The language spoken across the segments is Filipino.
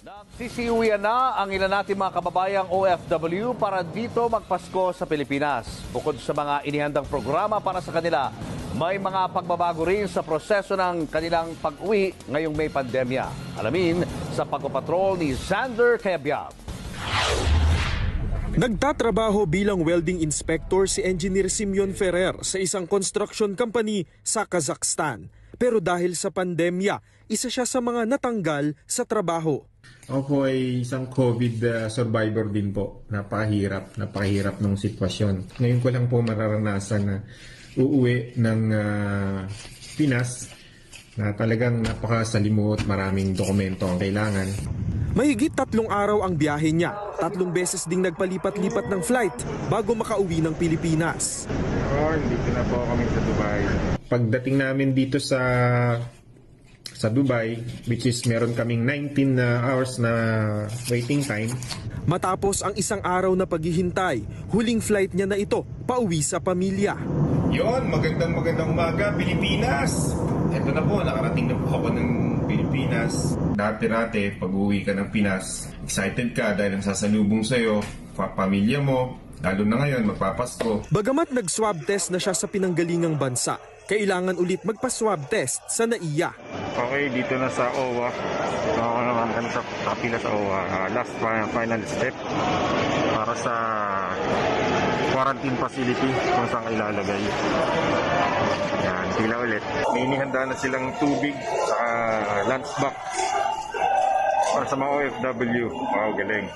Nagsisiuwian na ang ilan nating mga kababayang OFW para dito magpasko sa Pilipinas. Bukod sa mga inihandang programa para sa kanila, may mga pagbabago rin sa proseso ng kanilang pag-uwi ngayong may pandemya. Alamin sa pagpapatrol ni Xander Cayabyab. Nagtatrabaho bilang welding inspector si Engineer Simeon Ferrer sa isang construction company sa Kazakhstan. Pero dahil sa pandemya, isa siya sa mga natanggal sa trabaho. Ako po ay isang COVID survivor din po. Napakahirap ng sitwasyon. Ngayon ko lang po mararanasan na uuwi ng Pinas na talagang napakasalimot, maraming dokumento ang kailangan. Mahigit 3 araw ang biyahe niya. 3 beses ding nagpalipat-lipat ng flight bago makauwi ng Pilipinas. Dito na po kami sa Dubai. Pagdating namin dito sa Dubai, which is meron kaming 19 hours na waiting time. Matapos ang 1 araw na paghihintay, huling flight niya na ito pauwi sa pamilya. Yon, magandang umaga, Pilipinas! Ito na po, nakarating na po ako ng Pilipinas. Dati-rate, pag-uwi ka ng Pinas, excited ka dahil ang sasalubong sa'yo, pamilya mo, lalo na ngayon, magpapasko. Bagamat nag-swab test na siya sa pinanggalingang bansa, kailangan ulit magpa-swab test sa NAIA. Okay, dito na sa OWA. Ako naman sa kapila sa OWA. Last final step para sa quarantine facility kung saan ilalagay. Yan, pila ulit. May inihanda na silang tubig sa lunchbox para sa mga OFW. Wow, galing.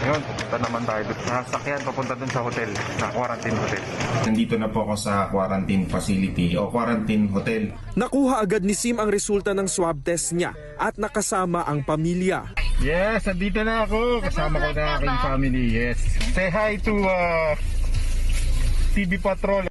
Ngayon, pupunta naman tayo doon. Nasakyan, papunta doon sa hotel, sa quarantine hotel. Nandito na po ako sa quarantine facility o quarantine hotel. Nakuha agad ni Sim ang resulta ng swab test niya at nakasama ang pamilya. Yes, nandito na ako. Kasama ko na aking family. Yes. Say hi to TV Patrol.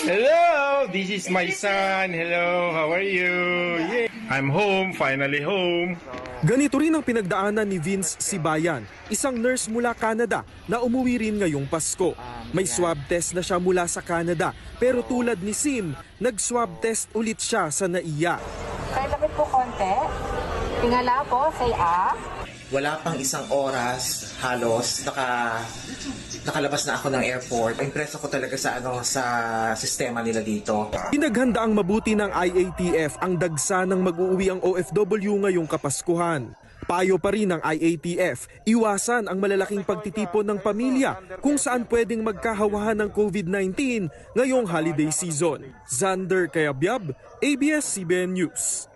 Hello, this is my son. Hello, how are you? Yeah. I'm home, finally home. Ganito rin ang pinagdaanan ni Vince Sibayan, isang nurse mula Canada na umuwi rin ngayong Pasko. May swab test na siya mula sa Canada, pero tulad ni Sim, nag-swab test ulit siya sa NAIA. Kaya lapit po konti. Tingala po, say Wala pang 1 oras, halos, nakalabas na ako ng airport. Impreso ko talaga sa sistema nila dito. Pinaghandaang mabuti ng IATF ang dagsa ng mag-uuwi ang OFW ngayong Kapaskuhan. Payo pa rin ng IATF, iwasan ang malalaking pagtitipon ng pamilya kung saan pwedeng magkahawahan ng COVID-19 ngayong holiday season. Xander Cayabyab, ABS-CBN News.